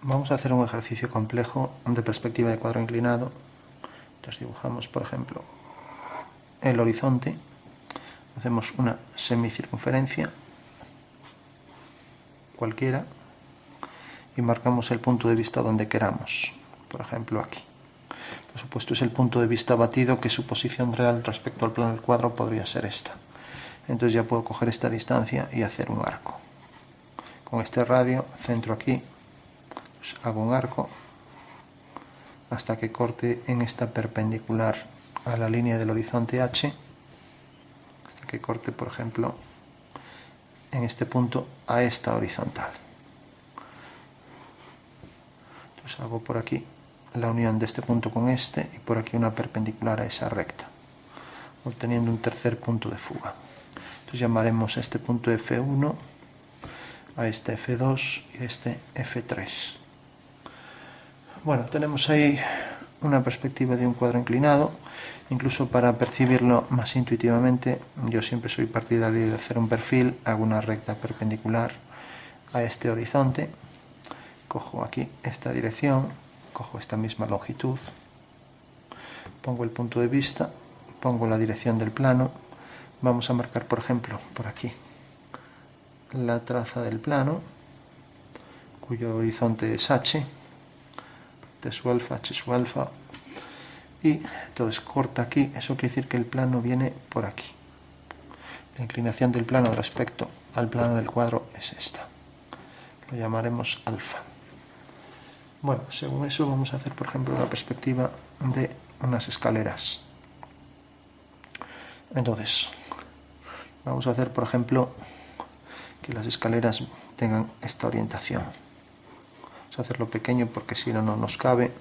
Vamos a hacer un ejercicio complejo de perspectiva de cuadro inclinado. Entonces dibujamos, por ejemplo, el horizonte, hacemos una semicircunferencia cualquiera y marcamos el punto de vista donde queramos, por ejemplo aquí. Por supuesto es el punto de vista batido, que su posición real respecto al plano del cuadro podría ser esta. Entonces ya puedo coger esta distancia y hacer un arco. Con este radio, centro aquí, pues hago un arco hasta que corte en esta perpendicular a la línea del horizonte H, hasta que corte, por ejemplo, en este punto a esta horizontal. Entonces hago por aquí la unión de este punto con este y por aquí una perpendicular a esa recta, obteniendo un tercer punto de fuga. Entonces llamaremos a este punto F1, a este F2 y a este F3. Bueno, tenemos ahí una perspectiva de un cuadro inclinado. Incluso para percibirlo más intuitivamente, yo siempre soy partidario de hacer un perfil, hago una recta perpendicular a este horizonte, cojo aquí esta dirección, cojo esta misma longitud, pongo el punto de vista, pongo la dirección del plano, vamos a marcar, por ejemplo, por aquí, la traza del plano, cuyo horizonte es H, T su alfa, H su alfa, y entonces corta aquí. Eso quiere decir que el plano viene por aquí. La inclinación del plano respecto al plano del cuadro es esta. Lo llamaremos alfa. Bueno, según eso vamos a hacer, por ejemplo, la perspectiva de unas escaleras. Entonces, vamos a hacer, por ejemplo, que las escaleras tengan esta orientación. Vamos a hacerlo pequeño porque si no, no nos cabe.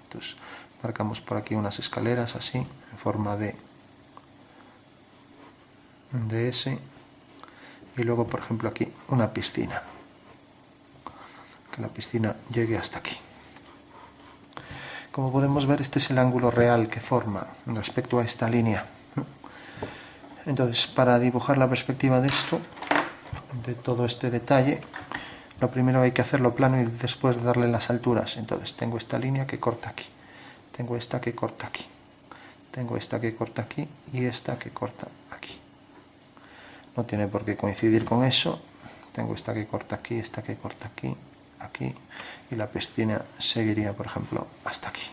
Entonces, marcamos por aquí unas escaleras así, en forma de S, y luego, por ejemplo, aquí una piscina. Que la piscina llegue hasta aquí. Como podemos ver, este es el ángulo real que forma respecto a esta línea. Entonces, para dibujar la perspectiva de esto, de todo este detalle, lo primero hay que hacerlo plano y después darle las alturas. Entonces, tengo esta línea que corta aquí, tengo esta que corta aquí, tengo esta que corta aquí y esta que corta aquí. No tiene por qué coincidir con eso. Tengo esta que corta aquí, esta que corta aquí, aquí, y la piscina seguiría, por ejemplo, hasta aquí.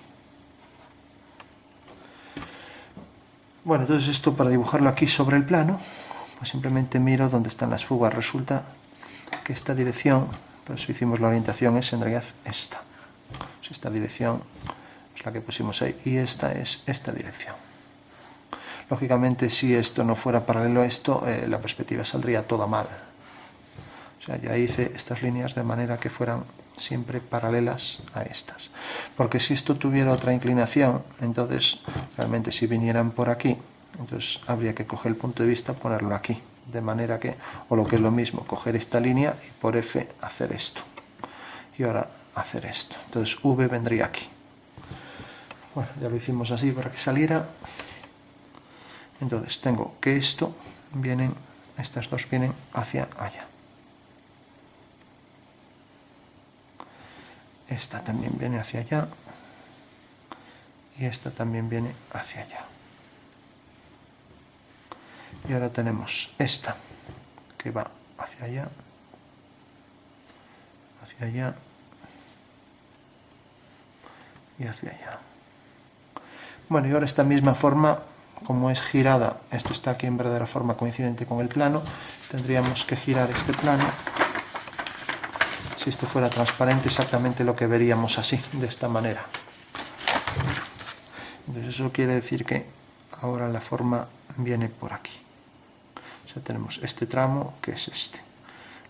Bueno, entonces esto, para dibujarlo aquí sobre el plano, pues simplemente miro dónde están las fugas. Resulta que esta dirección, por eso hicimos la orientación, es en realidad esta. Pues esta dirección es la que pusimos ahí y esta es esta dirección. Lógicamente, si esto no fuera paralelo a esto, la perspectiva saldría toda mal. O sea, ya hice estas líneas de manera que fueran siempre paralelas a estas. Porque si esto tuviera otra inclinación, entonces realmente si vinieran por aquí, entonces habría que coger el punto de vista, ponerlo aquí. De manera que, o lo que es lo mismo, coger esta línea y por F hacer esto. Y ahora hacer esto. Entonces V vendría aquí. Bueno, ya lo hicimos así para que saliera. Entonces tengo que esto vienen, estas dos vienen hacia allá. Esta también viene hacia allá y esta también viene hacia allá. Y ahora tenemos esta que va hacia allá y hacia allá. Bueno, y ahora esta misma forma, como es girada, esto está aquí en verdadera forma coincidente con el plano, tendríamos que girar este plano. Si esto fuera transparente, exactamente lo que veríamos así, de esta manera. Entonces eso quiere decir que ahora la forma viene por aquí. O sea, tenemos este tramo, que es este.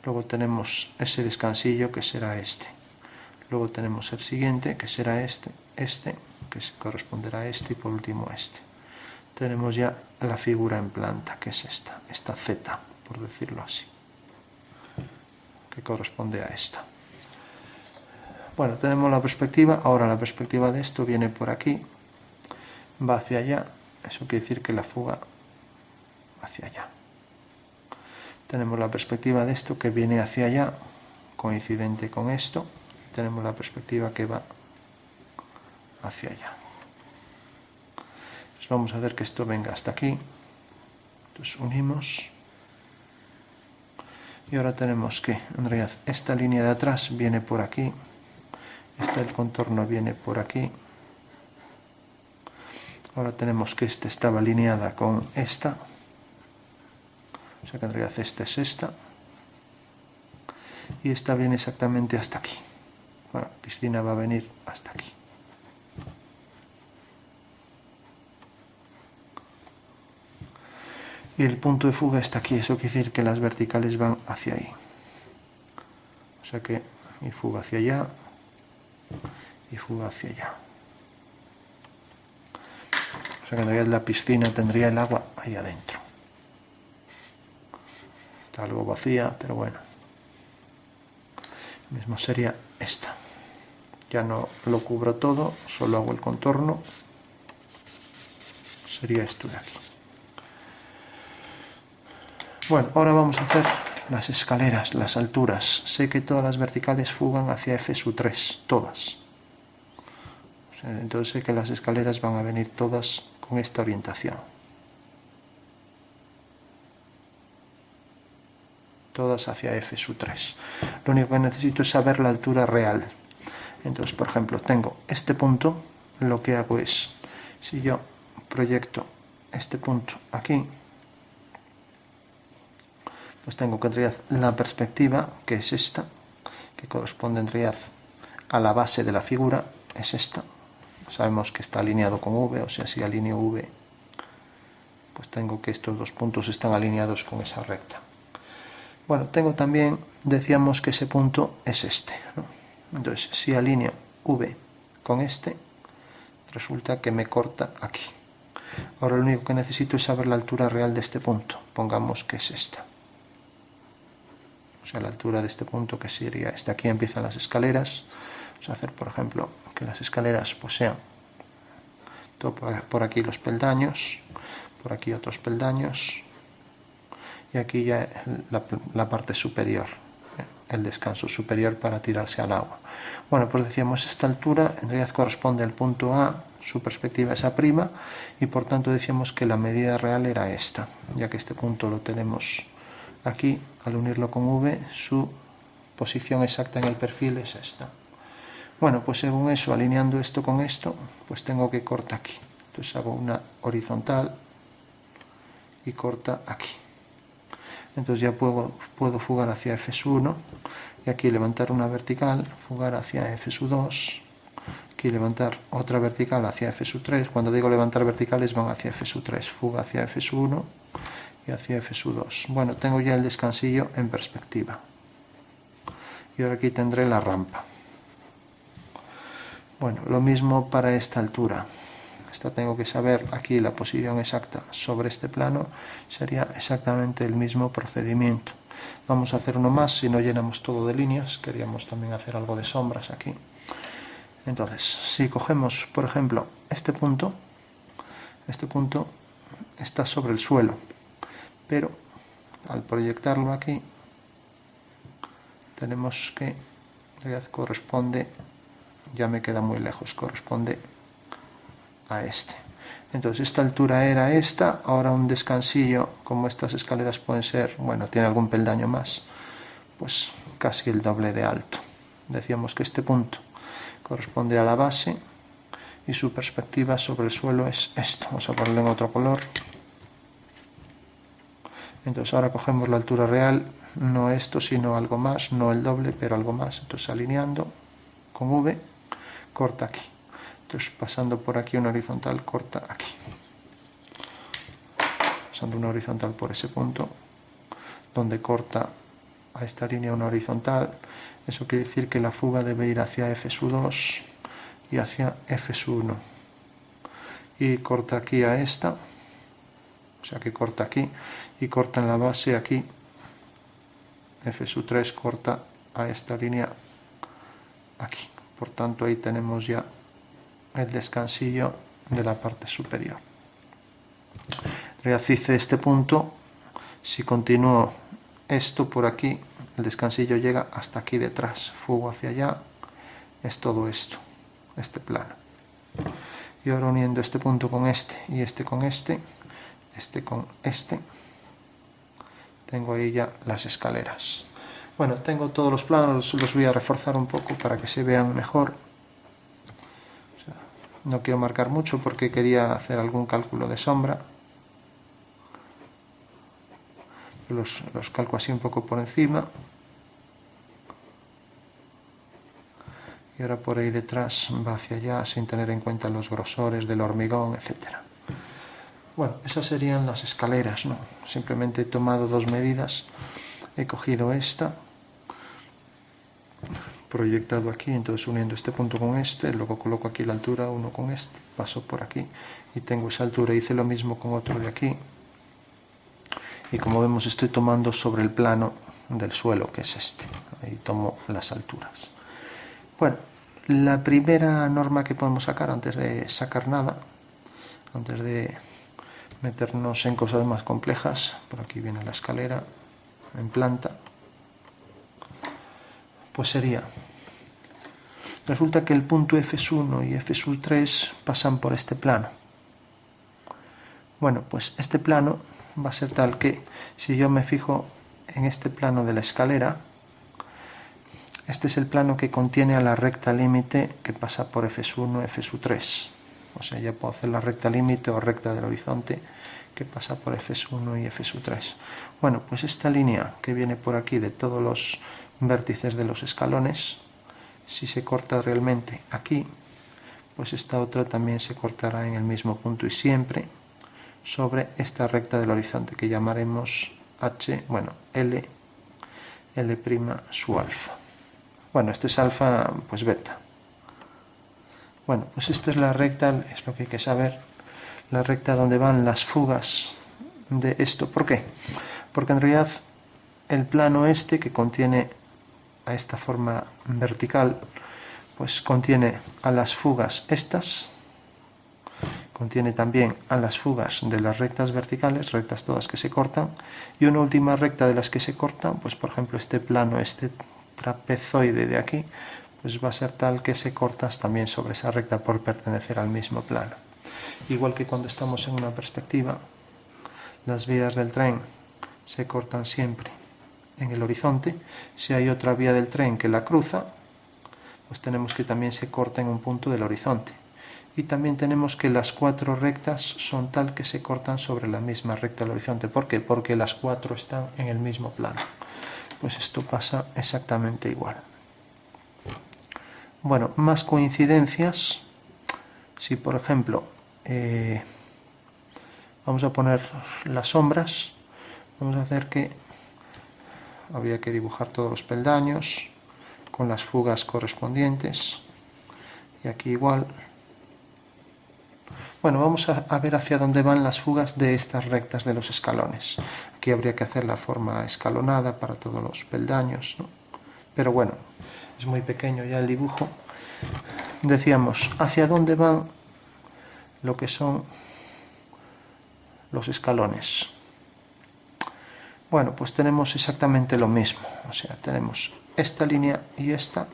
Luego tenemos ese descansillo, que será este. Luego tenemos el siguiente, que será este, que corresponderá a este, y por último este. Tenemos ya la figura en planta, que es esta Z, por decirlo así, que corresponde a esta. Bueno, tenemos la perspectiva. Ahora la perspectiva de esto viene por aquí, va hacia allá. Eso quiere decir que la fuga va hacia allá. Tenemos la perspectiva de esto que viene hacia allá, coincidente con esto. tenemos la perspectiva que va hacia allá. Entonces vamos a hacer que esto venga hasta aquí. Entonces unimos. Y ahora tenemos que, en realidad, esta línea de atrás viene por aquí. El contorno viene por aquí. Ahora tenemos que esta estaba alineada con esta. O sea que en realidad esta es esta. Y esta viene exactamente hasta aquí. Bueno, la piscina va a venir hasta aquí. Y el punto de fuga está aquí. Eso quiere decir que las verticales van hacia ahí. O sea que y fuga hacia allá y fuga hacia allá. O sea que en realidad la piscina tendría el agua ahí adentro. Está algo vacía, pero bueno. Mismo sería esta. Ya no lo cubro todo, solo hago el contorno. Sería esto de aquí. Bueno, ahora vamos a hacer las escaleras, las alturas. Sé que todas las verticales fugan hacia F3, todas. O sea, entonces sé que las escaleras van a venir todas con esta orientación. Todas hacia F3. Lo único que necesito es saber la altura real. Entonces, por ejemplo, tengo este punto, lo que hago es, si yo proyecto este punto aquí, pues tengo que en realidad la perspectiva, que es esta, que corresponde en realidad a la base de la figura, es esta. Sabemos que está alineado con V, o sea, si alineo V, pues tengo que estos dos puntos están alineados con esa recta. Bueno, tengo también, decíamos que ese punto es este, ¿no? Entonces, si alineo V con este, resulta que me corta aquí. Ahora lo único que necesito es saber la altura real de este punto. Pongamos que es esta. O sea, la altura de este punto, que sería esta. Aquí empiezan las escaleras. Vamos a hacer, por ejemplo, que las escaleras pues sean todo por aquí los peldaños, por aquí otros peldaños, y aquí ya la parte superior, el descanso superior para tirarse al agua. Bueno, pues decíamos, esta altura en realidad corresponde al punto A, su perspectiva es A', y por tanto decíamos que la medida real era esta, ya que este punto lo tenemos aquí, al unirlo con V, su posición exacta en el perfil es esta. Bueno, pues según eso, alineando esto con esto, pues tengo que cortar aquí. Entonces hago una horizontal y corta aquí. Entonces ya puedo fugar hacia F1 y aquí levantar una vertical, fugar hacia F2, aquí levantar otra vertical hacia F3. Cuando digo levantar verticales van hacia F3, fuga hacia F1 y hacia F2. Bueno, tengo ya el descansillo en perspectiva. Y ahora aquí tendré la rampa. Bueno, lo mismo para esta altura. Esta tengo que saber aquí la posición exacta sobre este plano, sería exactamente el mismo procedimiento. Vamos a hacer uno más, si no llenamos todo de líneas, queríamos también hacer algo de sombras aquí. Entonces, si cogemos, por ejemplo, este punto está sobre el suelo, pero al proyectarlo aquí, tenemos que, en realidad corresponde, ya me queda muy lejos, corresponde a este. Entonces esta altura era esta, ahora un descansillo, como estas escaleras pueden ser, bueno, tiene algún peldaño más, pues casi el doble de alto. Decíamos que este punto corresponde a la base y su perspectiva sobre el suelo es esto. Vamos a ponerlo en otro color. Entonces ahora cogemos la altura real, no esto sino algo más, no el doble pero algo más. Entonces alineando con V, corta aquí. Entonces pasando por aquí una horizontal, corta aquí. Pasando una horizontal por ese punto, donde corta a esta línea una horizontal. Eso quiere decir que la fuga debe ir hacia F2 y hacia F1. Y corta aquí a esta, o sea que corta aquí, y corta en la base aquí. F3 corta a esta línea aquí. Por tanto, ahí tenemos ya el descansillo de la parte superior. Reacice este punto, si continúo esto por aquí, el descansillo llega hasta aquí detrás, fugo hacia allá es todo esto, este plano. Y ahora uniendo este punto con este y este con este con este, tengo ahí ya las escaleras. Bueno, tengo todos los planos, los voy a reforzar un poco para que se vean mejor. O sea, no quiero marcar mucho porque quería hacer algún cálculo de sombra. Los calco así un poco por encima. Y ahora por ahí detrás va hacia allá sin tener en cuenta los grosores del hormigón, etc. Bueno, esas serían las escaleras, ¿no? Simplemente he tomado dos medidas, he cogido esta, proyectado aquí, entonces uniendo este punto con este, luego coloco aquí la altura, uno con este, paso por aquí y tengo esa altura. Hice lo mismo con otro de aquí y como vemos estoy tomando sobre el plano del suelo, que es este. Ahí tomo las alturas. Bueno, la primera norma que podemos sacar antes de sacar nada, antes de meternos en cosas más complejas, por aquí viene la escalera en planta, pues sería, resulta que el punto F1 y F3 pasan por este plano. Bueno, pues este plano va a ser tal que si yo me fijo en este plano de la escalera, este es el plano que contiene a la recta límite que pasa por F1, F3. O sea, ya puedo hacer la recta límite o recta del horizonte que pasa por F1 y F3. Bueno, pues esta línea que viene por aquí de todos los vértices de los escalones, si se corta realmente aquí, pues esta otra también se cortará en el mismo punto y siempre sobre esta recta del horizonte que llamaremos H, bueno, L su alfa. Bueno, este es alfa, pues beta. Bueno, pues esta es la recta, es lo que hay que saber, la recta donde van las fugas de esto. ¿Por qué? Porque en realidad el plano este que contiene a esta forma vertical, pues contiene a las fugas estas, contiene también a las fugas de las rectas verticales, rectas todas que se cortan, y una última recta de las que se cortan, pues por ejemplo este plano, este trapezoide de aquí, pues va a ser tal que se corta también sobre esa recta por pertenecer al mismo plano. Igual que cuando estamos en una perspectiva, las vías del tren se cortan siempre en el horizonte. Si hay otra vía del tren que la cruza, pues tenemos que también se corta en un punto del horizonte. Y también tenemos que las cuatro rectas son tal que se cortan sobre la misma recta del horizonte. ¿Por qué? Porque las cuatro están en el mismo plano. Pues esto pasa exactamente igual. Bueno, más coincidencias. Si por ejemplo vamos a poner las sombras, vamos a hacer que habría que dibujar todos los peldaños con las fugas correspondientes y aquí igual. Bueno, vamos a ver hacia dónde van las fugas de estas rectas de los escalones. Aquí habría que hacer la forma escalonada para todos los peldaños, ¿no? Pero bueno, es muy pequeño ya el dibujo. Decíamos, hacia dónde van lo que son los escalones. Bueno, pues tenemos exactamente lo mismo. O sea, tenemos esta línea y esta.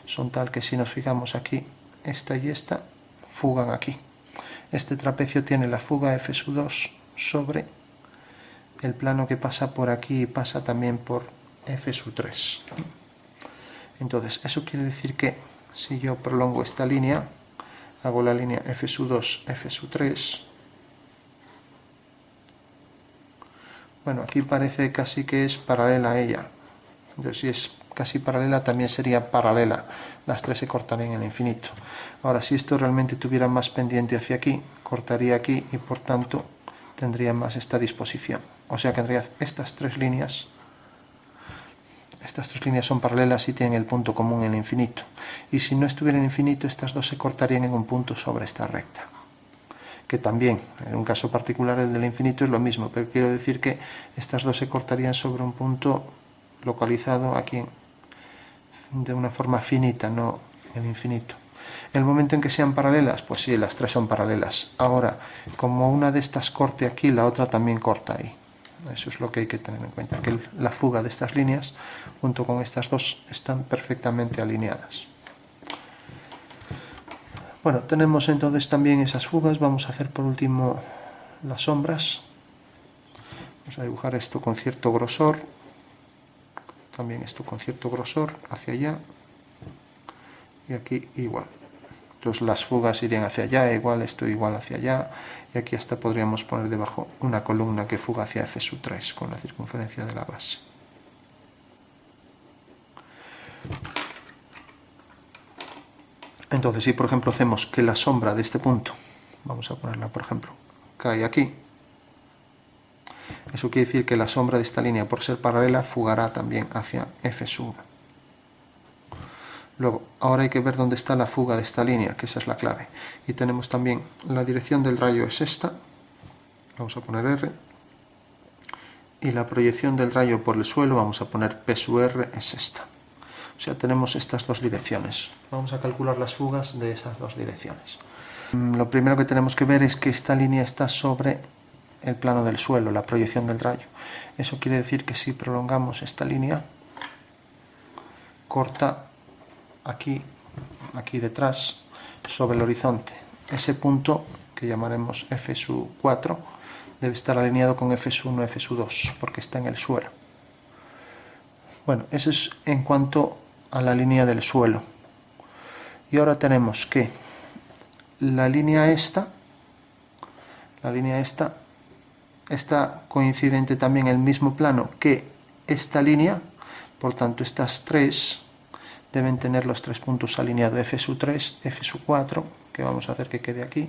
Son tal que si nos fijamos aquí, esta y esta fugan aquí. Este trapecio tiene la fuga F2 sobre el plano que pasa por aquí y pasa también por F3. Entonces, eso quiere decir que si yo prolongo esta línea, hago la línea F2, F3. Bueno, aquí parece casi que es paralela a ella. Entonces, si es casi paralela, también sería paralela. Las tres se cortarían en el infinito. Ahora, si esto realmente tuviera más pendiente hacia aquí, cortaría aquí y por tanto tendría más esta disposición. O sea que en realidad estas tres líneas son paralelas y tienen el punto común en el infinito. Y si no estuviera en el infinito, estas dos se cortarían en un punto sobre esta recta. Que también, en un caso particular, el del infinito es lo mismo, pero quiero decir que estas dos se cortarían sobre un punto localizado aquí de una forma finita, no en el infinito. En el momento en que sean paralelas, pues sí, las tres son paralelas. Ahora, como una de estas corte aquí, la otra también corta ahí. Eso es lo que hay que tener en cuenta, que la fuga de estas líneas, junto con estas dos, están perfectamente alineadas. Bueno, tenemos entonces también esas fugas. Vamos a hacer por último las sombras. Vamos a dibujar esto con cierto grosor, también esto con cierto grosor hacia allá, y aquí igual. Entonces las fugas irían hacia allá, igual esto igual hacia allá, y aquí hasta podríamos poner debajo una columna que fuga hacia F3 con la circunferencia de la base. Entonces, si por ejemplo hacemos que la sombra de este punto, vamos a ponerla por ejemplo, cae aquí, eso quiere decir que la sombra de esta línea, por ser paralela, fugará también hacia F1. Luego, ahora hay que ver dónde está la fuga de esta línea, que esa es la clave. Y tenemos también la dirección del rayo es esta, vamos a poner R, y la proyección del rayo por el suelo, vamos a poner P sub R, es esta. O sea, tenemos estas dos direcciones. Vamos a calcular las fugas de esas dos direcciones. Lo primero que tenemos que ver es que esta línea está sobre el plano del suelo, la proyección del rayo. Eso quiere decir que si prolongamos esta línea, corta aquí detrás, sobre el horizonte. Ese punto, que llamaremos F sub 4, debe estar alineado con F sub 1, F sub 2, porque está en el suelo. Bueno, eso es en cuanto a la línea del suelo. Y ahora tenemos que la línea esta está coincidente también en el mismo plano que esta línea, por tanto estas tres deben tener los tres puntos alineados, F sub 3, F sub 4, que vamos a hacer que quede aquí.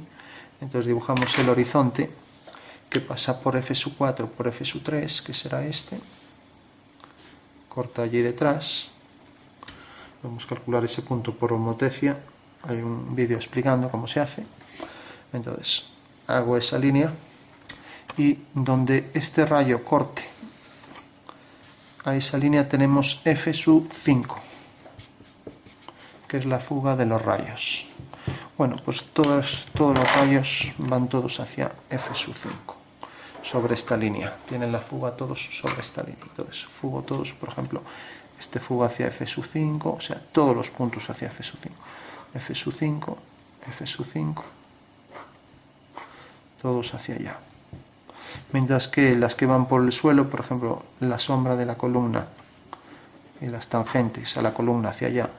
Entonces dibujamos el horizonte que pasa por F sub 4 por F sub 3, que será este, corta allí detrás. Vamos a calcular ese punto por homotecia, hay un vídeo explicando cómo se hace. Entonces hago esa línea y donde este rayo corte a esa línea tenemos F sub 5, que es la fuga de los rayos. Bueno, pues todos los rayos van todos hacia F sub 5, sobre esta línea. Tienen la fuga todos sobre esta línea. Entonces, fugo todos, por ejemplo, este fuga hacia F sub 5, o sea, todos los puntos hacia F sub 5. F sub 5, F sub 5, todos hacia allá. Mientras que las que van por el suelo, por ejemplo, la sombra de la columna y las tangentes a la columna hacia allá.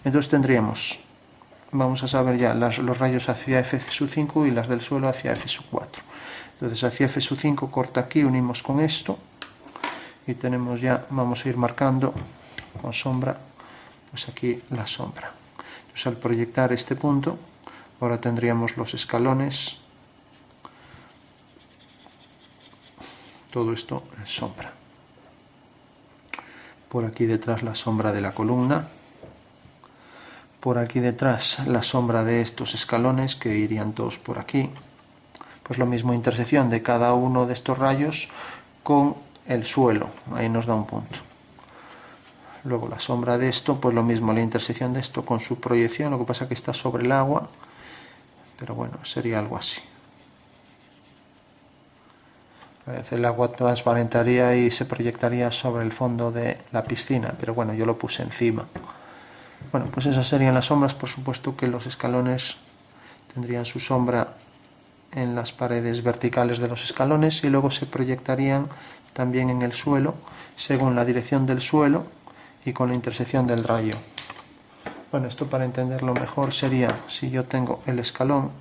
Entonces tendríamos, vamos a saber ya, los rayos hacia F sub 5 y las del suelo hacia F sub 4. Entonces hacia F sub 5 corta aquí, unimos con esto y tenemos ya, vamos a ir marcando con sombra, pues aquí la sombra. Entonces al proyectar este punto, ahora tendríamos los escalones, todo esto en sombra. Por aquí detrás la sombra de la columna, por aquí detrás la sombra de estos escalones que irían todos por aquí. Pues lo mismo, intersección de cada uno de estos rayos con el suelo, ahí nos da un punto. Luego la sombra de esto, pues lo mismo, la intersección de esto con su proyección, lo que pasa que está sobre el agua, pero bueno, sería algo así. El agua transparentaría y se proyectaría sobre el fondo de la piscina, pero bueno, yo lo puse encima. Bueno, pues esas serían las sombras. Por supuesto que los escalones tendrían su sombra en las paredes verticales de los escalones y luego se proyectarían también en el suelo según la dirección del suelo y con la intersección del rayo. Bueno, esto para entenderlo mejor sería si yo tengo el escalón,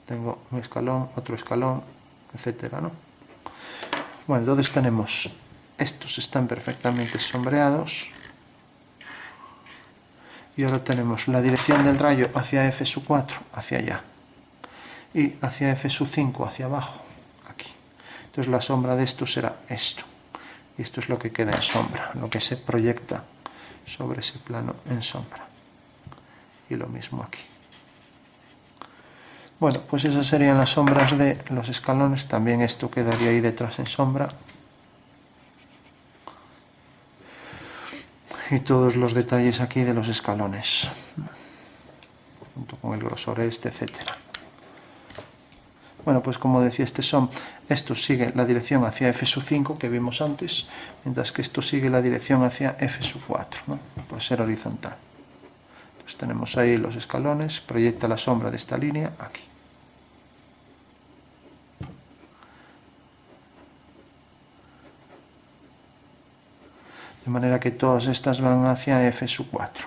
tengo un escalón, otro escalón, etcétera, ¿no? Bueno, entonces tenemos, estos están perfectamente sombreados y ahora tenemos la dirección del rayo hacia F sub 4, hacia allá, y hacia F sub 5, hacia abajo, aquí. Entonces la sombra de esto será esto, y esto es lo que queda en sombra, lo que se proyecta sobre ese plano en sombra. Y lo mismo aquí. Bueno, pues esas serían las sombras de los escalones, también esto quedaría ahí detrás en sombra. Y todos los detalles aquí de los escalones, junto con el grosor este, etcétera. Bueno, pues como decía, esto sigue la dirección hacia F sub 5 que vimos antes, mientras que esto sigue la dirección hacia F sub 4, ¿no? por ser horizontal. Entonces tenemos ahí los escalones, proyecta la sombra de esta línea aquí. De manera que todas estas van hacia f sub 4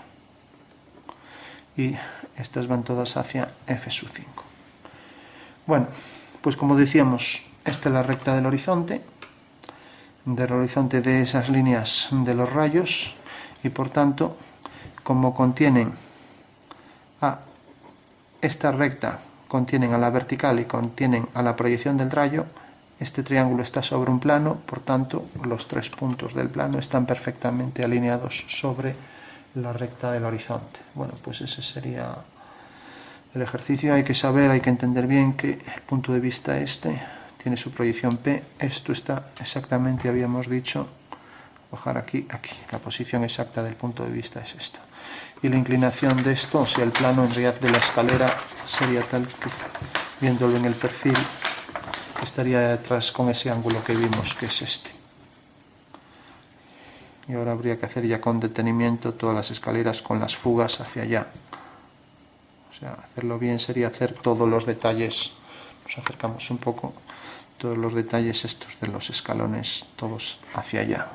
y estas van todas hacia f sub 5. Bueno, pues como decíamos, esta es la recta del horizonte de esas líneas de los rayos, y por tanto, como contienen a esta recta, contienen a la vertical y contienen a la proyección del rayo, este triángulo está sobre un plano, por tanto los tres puntos del plano están perfectamente alineados sobre la recta del horizonte. Bueno, pues ese sería el ejercicio. Hay que saber, hay que entender bien que el punto de vista este tiene su proyección P. Esto está exactamente, habíamos dicho, bajar aquí, aquí. La posición exacta del punto de vista es esta. Y la inclinación de esto, o sea, el plano en realidad de la escalera sería tal que, viéndolo en el perfil, estaría detrás con ese ángulo que vimos, que es este. Y ahora habría que hacer ya con detenimiento todas las escaleras con las fugas hacia allá. O sea, hacerlo bien sería hacer todos los detalles, nos acercamos un poco, todos los detalles estos de los escalones, todos hacia allá,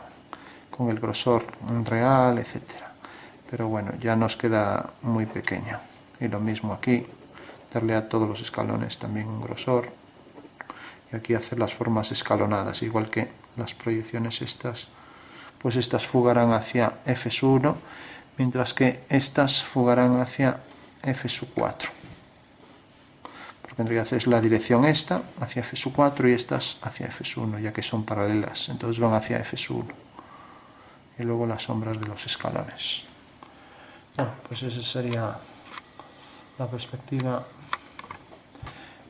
con el grosor real, etcétera. Pero bueno, ya nos queda muy pequeño. Y lo mismo aquí, darle a todos los escalones también un grosor. Y aquí hacer las formas escalonadas, igual que las proyecciones estas, pues estas fugarán hacia f sub 1, mientras que estas fugarán hacia f sub 4. Porque en realidad es la dirección esta, hacia f sub 4, y estas hacia f sub 1, ya que son paralelas, entonces van hacia f sub 1. Y luego las sombras de los escalones. Bueno, pues esa sería la perspectiva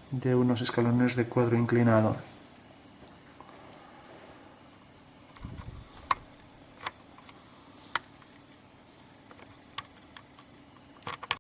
de unos escalones de cuadro inclinado.